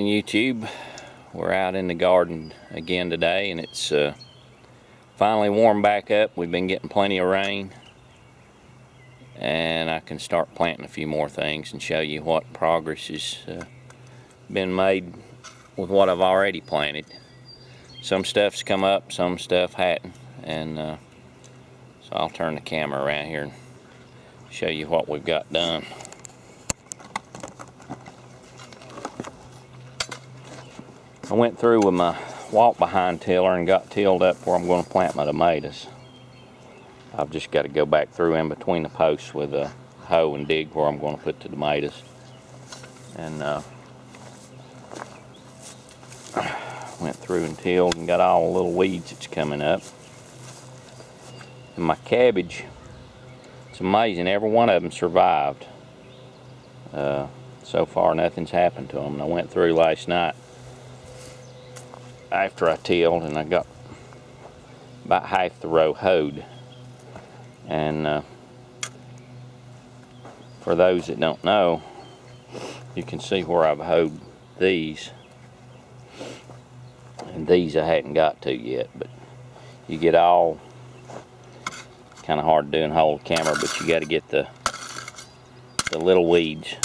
morning, YouTube. We're out in the garden again today, and it's finally warmed back up. We've been getting plenty of rain, and I can start planting a few more things and show you what progress has been made with what I've already planted. Some stuff's come up, some stuff hadn't, and so I'll turn the camera around here and show you what we've got done. I went through with my walk-behind tiller and got tilled up where I'm going to plant my tomatoes. I've just got to go back through in between the posts with a hoe and dig where I'm going to put the tomatoes. And went through and tilled and got all the little weeds that's coming up. And my cabbage, it's amazing, every one of them survived. So far nothing's happened to them. And I went through last night after I tilled, and I got about half the row hoed. And for those that don't know, you can see where I've hoed these, and these I hadn't got to yet, but you get all, kind of hard doing hold camera, but you got to get the little weeds.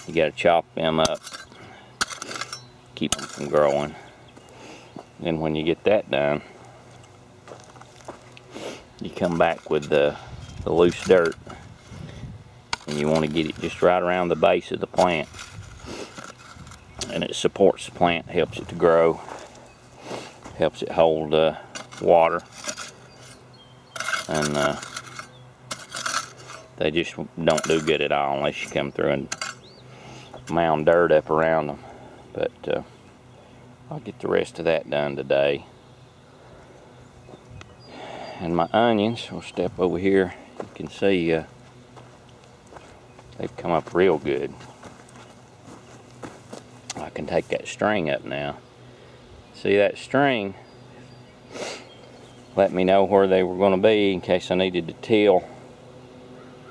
You got to chop them up, keep them from growing. Then when you get that done, you come back with the loose dirt, and you want to get it just right around the base of the plant, and it supports the plant, helps it to grow, helps it hold water, and they just don't do good at all unless you come through and mound dirt up around them. But I'll get the rest of that done today. And my onions, we'll step over here. You can see they've come up real good. I can take that string up now. See that string? Let me know where they were going to be in case I needed to till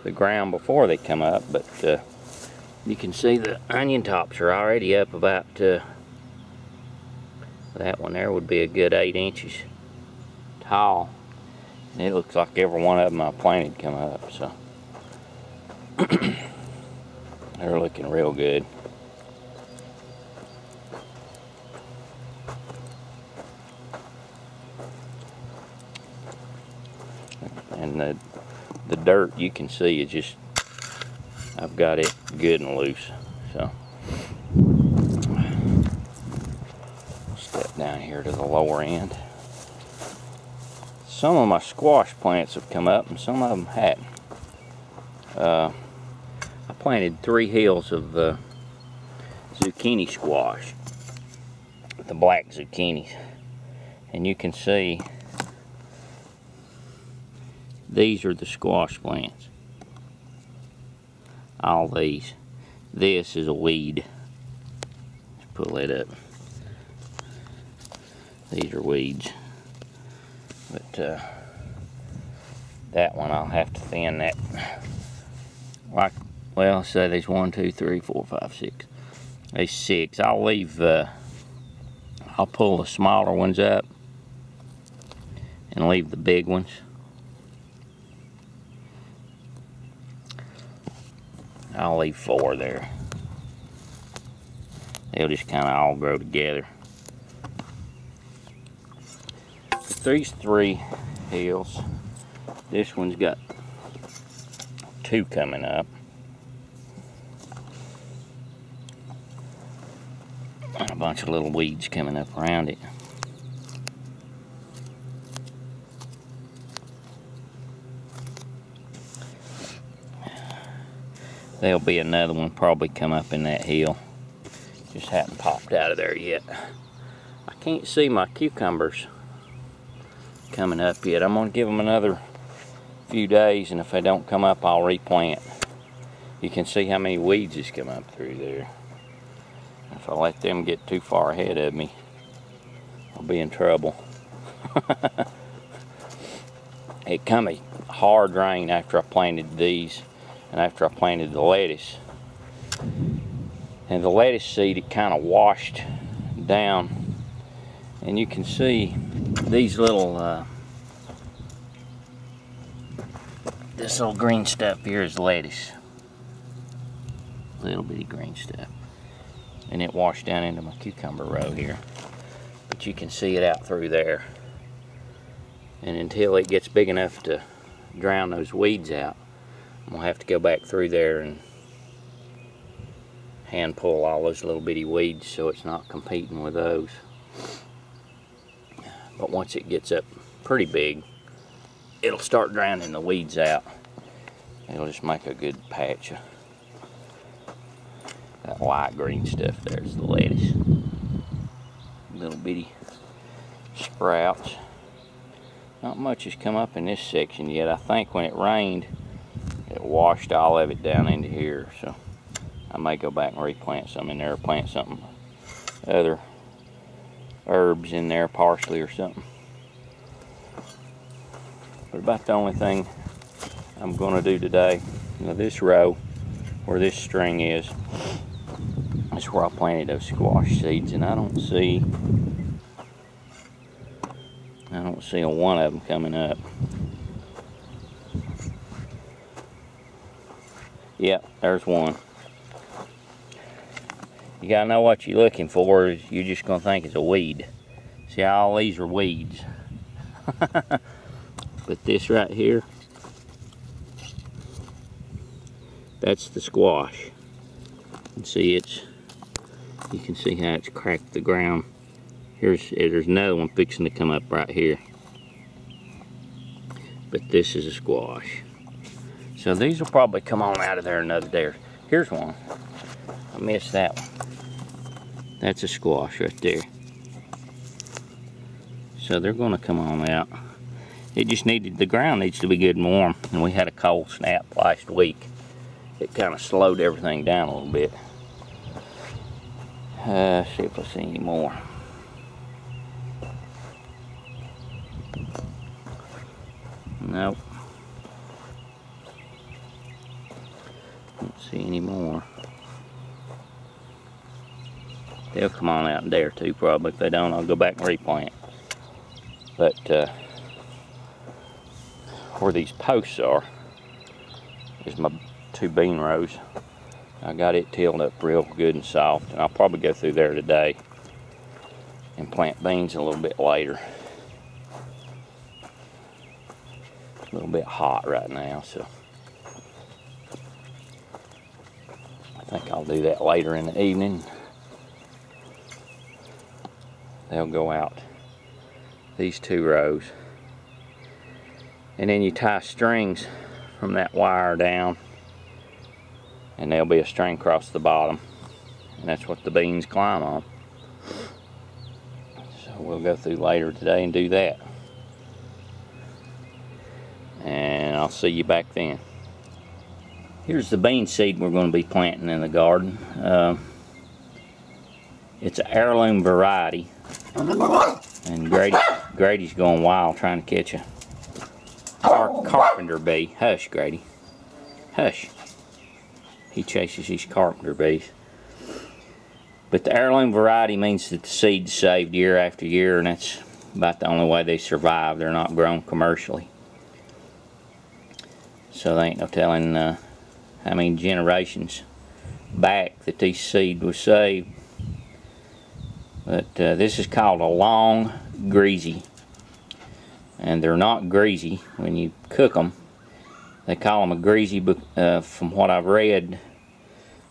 the ground before they come up. But you can see the onion tops are already up about, that one there would be a good 8 inches tall. And it looks like every one of them I planted come up, so they're looking real good. And the dirt, you can see, is just, I've got it good and loose. So step down here to the lower end. Some of my squash plants have come up and some of them hadn't. I planted 3 hills of zucchini squash, the black zucchinis, and you can see these are the squash plants. All these. This is a weed. Let's pull that up. These are weeds. But that one I'll have to thin that. Like, well, say there's 1, 2, 3, 4, 5, 6. There's 6. I'll leave. I'll pull the smaller ones up and leave the big ones. I'll leave 4 there. They'll just kind of all grow together. These 3 hills, this one's got 2 coming up. And a bunch of little weeds coming up around it. There'll be another one probably come up in that hill. Just hadn't popped out of there yet. I can't see my cucumbers coming up yet. I'm going to give them another few days, and if they don't come up, I'll replant. You can see how many weeds has come up through there. If I let them get too far ahead of me, I'll be in trouble. It come a hard rain after I planted these and after I planted the lettuce, And the lettuce seed, it kind of washed down. And you can see these little, this little green stuff here is lettuce. Little bitty green stuff. And it washed down into my cucumber row here. But you can see it out through there. And until it gets big enough to drown those weeds out, I'm gonna have to go back through there and hand pull all those little bitty weeds so it's not competing with those. But once it gets up pretty big, it'll start drowning the weeds out. It'll just make a good patch of that light green stuff. There's the lettuce. Little bitty sprouts. Not much has come up in this section yet. I think when it rained, it washed all of it down into here. So I may go back and replant some in there, or plant something, other herbs in there, parsley or something. But about the only thing I'm going to do today, this row where this string is where I planted those squash seeds, and I don't see a one of them coming up. Yep, there's one. You gotta know what you're looking for. You're just gonna think it's a weed. See, all these are weeds. But this right here, that's the squash. And see, you can see how it's cracked the ground. There's another one fixing to come up right here. But this is a squash. So these will probably come on out of there another day. Here's one. I missed that one. That's a squash right there. So they're going to come on out. It just needed, the ground needs to be good and warm. And we had a cold snap last week. It kind of slowed everything down a little bit. See if I see any more. Nope. Don't see any more. They'll come on out in there too, probably. If they don't, I'll go back and replant. But where these posts are is my 2 bean rows. I got it tilled up real good and soft, and I'll probably go through there today and plant beans a little bit later. It's a little bit hot right now, so I think I'll do that later in the evening. They'll go out these 2 rows, and then you tie strings from that wire down, and there'll be a string across the bottom, and that's what the beans climb on. So we'll go through later today and do that, and I'll see you back then. Here's the bean seed we're going to be planting in the garden. It's an heirloom variety, and Grady's going wild trying to catch a carpenter bee. Hush, Grady. Hush. He chases these carpenter bees. But the heirloom variety means that the seed's saved year after year, and that's about the only way they survive. They're not grown commercially. So there ain't no telling how many generations back that these seed was saved. But this is called a long greasy, and they're not greasy when you cook them. They call them a greasy from what I've read,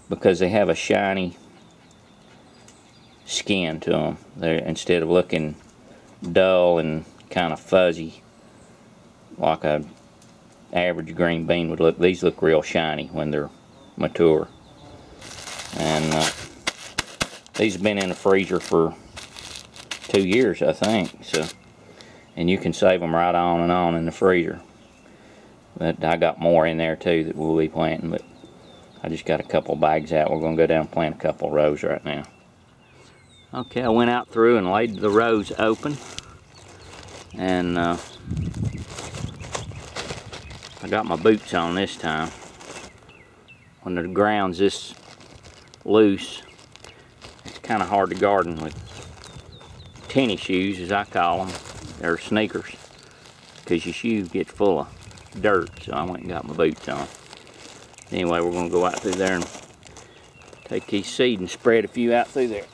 because they have a shiny skin to them. Instead of looking dull and kind of fuzzy like a average green bean would look, these look real shiny when they're mature. And these have been in the freezer for 2 years, I think. So, and you can save them right on and on in the freezer. But I got more in there too that we'll be planting. But I just got a couple bags out. We're going to go down and plant a couple rows right now. Okay, I went out through and laid the rows open. And I got my boots on this time. When the ground's this loose, kind of hard to garden with tennis shoes, as I call them, or sneakers, because your shoe gets full of dirt. So I went and got my boots on. Anyway, we're going to go out through there and take these seed and spread a few out through there.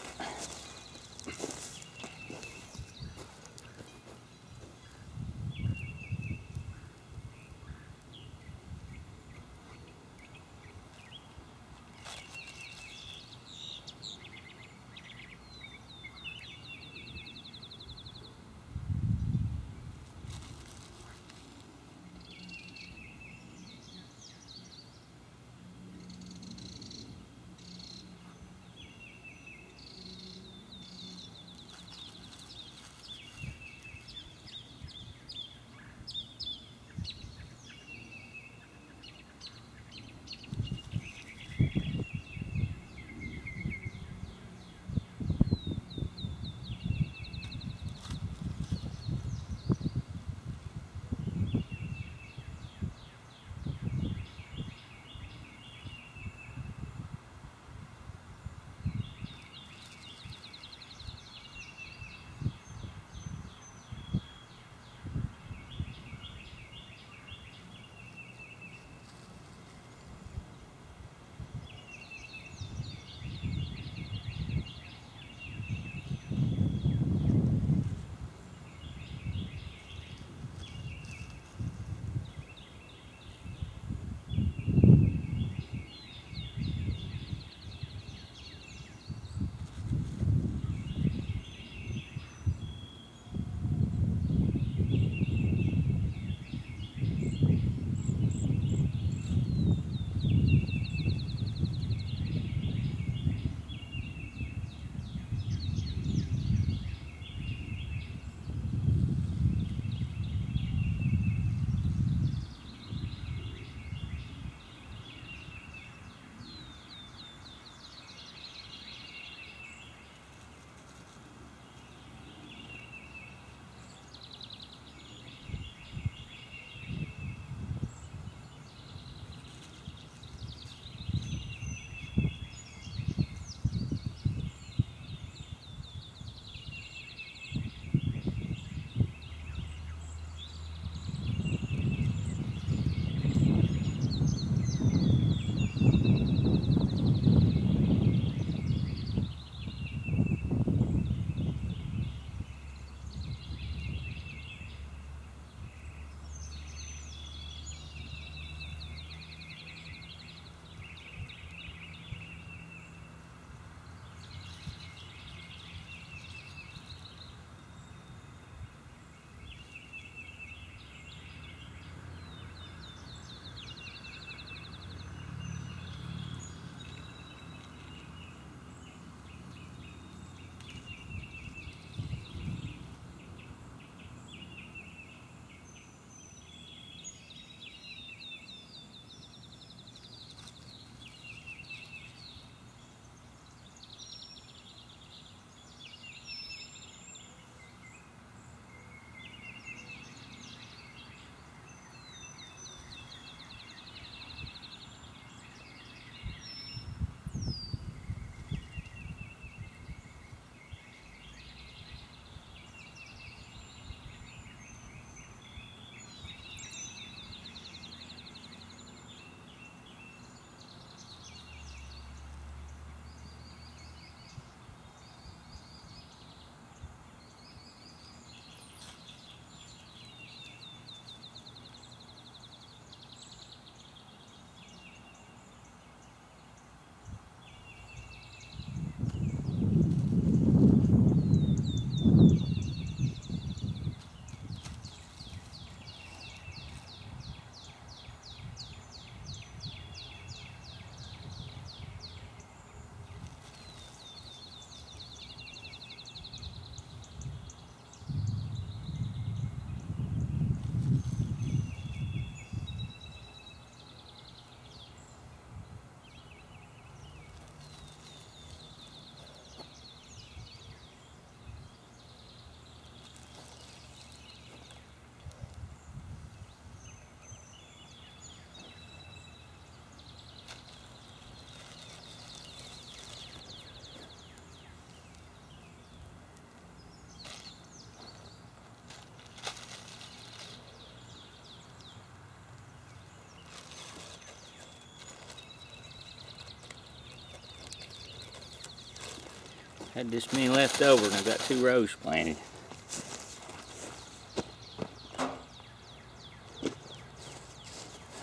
Had this many left over and I've got 2 rows planted.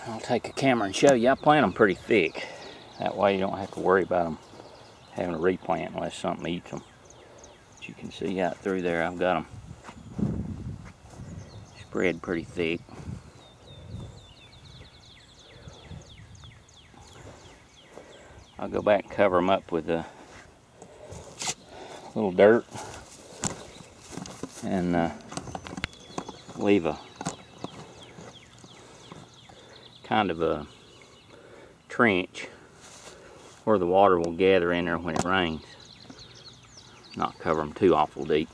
I'll take a camera and show you. I plant them pretty thick. That way you don't have to worry about them having to replant unless something eats them. But you can see out through there I've got them spread pretty thick. I'll go back and cover them up with a little dirt and leave a kind of a trench where the water will gather in there when it rains. Not cover them too awful deep.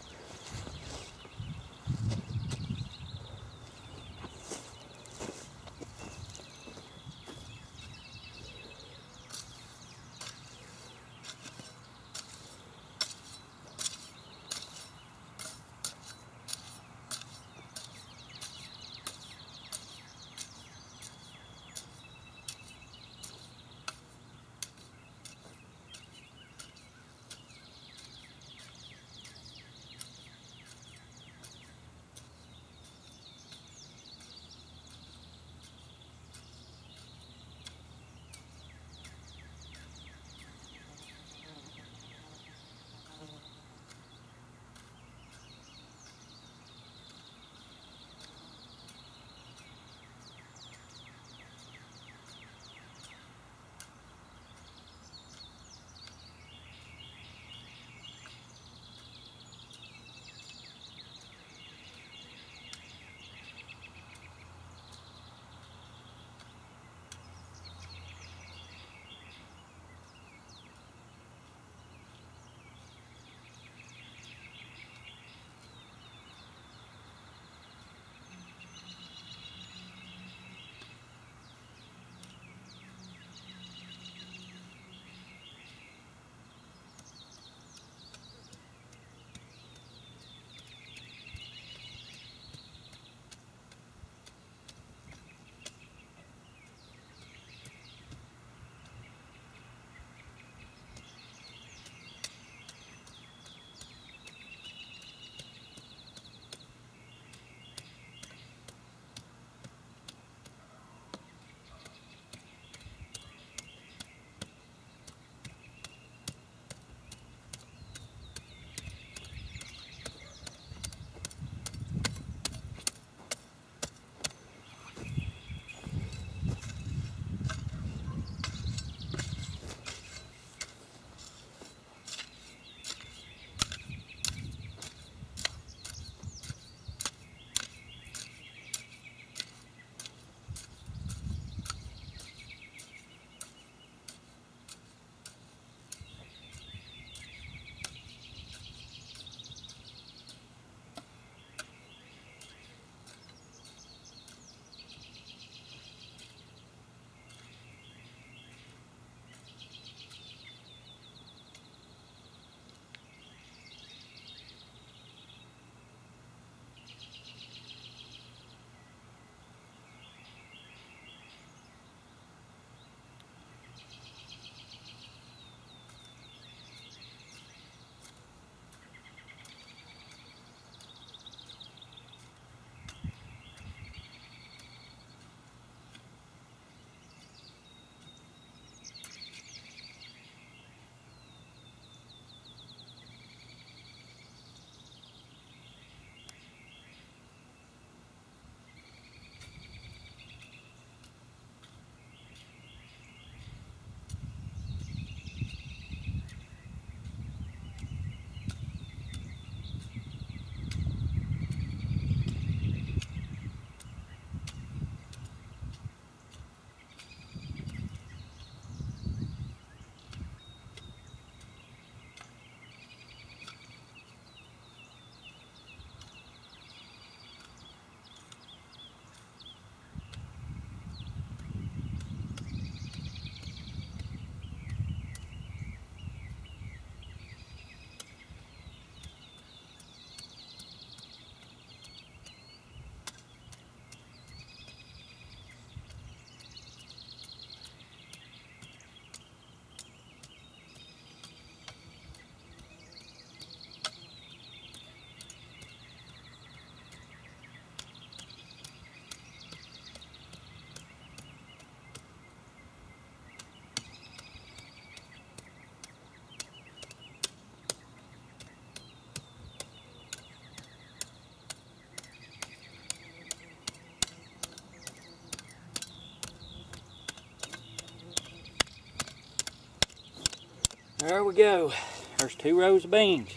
There we go. There's 2 rows of beans.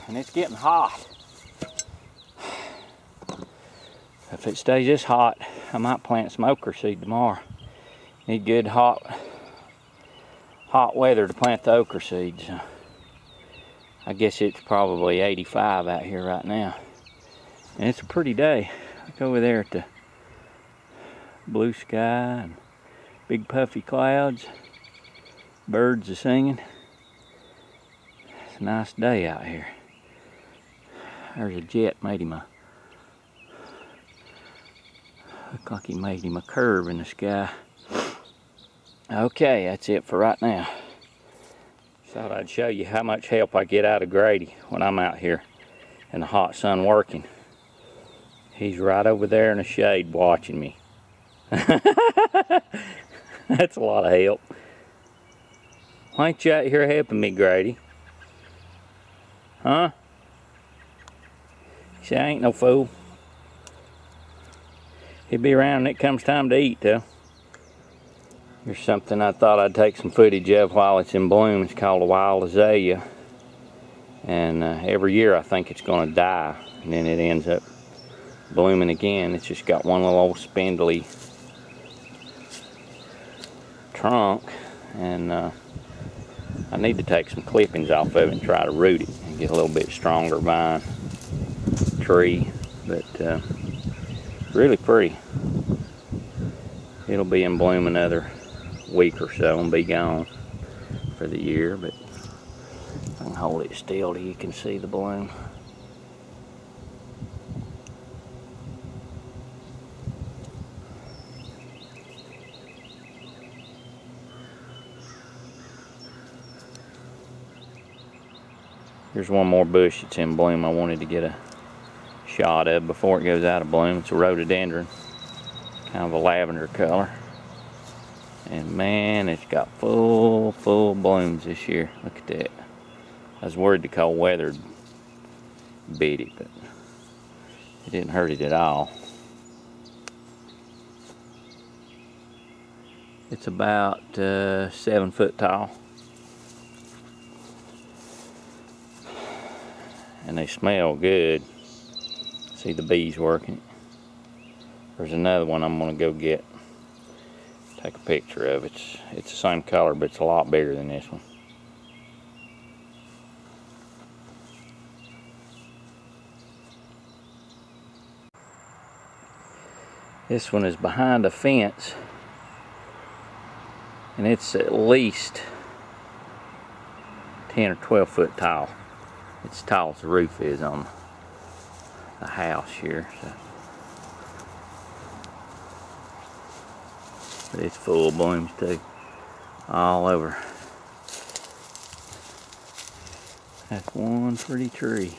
And it's getting hot. If it stays this hot, I might plant some okra seed tomorrow. Need good hot weather to plant the okra seeds. I guess it's probably 85 out here right now. And it's a pretty day. Look over there at the blue sky and big puffy clouds. Birds are singing. It's a nice day out here. There's a jet made him look like he made him a curve in the sky. Okay, that's it for right now. Thought I'd show you how much help I get out of Grady when I'm out here in the hot sun working. He's right over there in the shade watching me. That's a lot of help. Why ain't you out here helping me, Grady? Huh? See, I ain't no fool. He'll be around when it comes time to eat, though. Here's something I thought I'd take some footage of while it's in bloom. It's called a wild azalea. And every year I think it's going to die. And then it ends up blooming again. It's just got one little old spindly trunk. And I need to take some clippings off of it and try to root it and get a little bit stronger vine tree. But really pretty. It'll be in bloom another week or so and be gone for the year, but I can hold it still so you can see the bloom. Here's one more bush that's in bloom I wanted to get a shot of before it goes out of bloom. It's a rhododendron, kind of a lavender color. And man, it's got full blooms this year. Look at that. I was worried the cold weather beat it, but it didn't hurt it at all. It's about 7 foot tall. And they smell good. See the bees working. There's another one I'm gonna go get. Take a picture of it. It's the same color, but it's a lot bigger than this one. This one is behind a fence, and it's at least 10 or 12 foot tall. It's as tall as the roof is on the house here. So. But it's full of blooms too, all over. That's one pretty tree.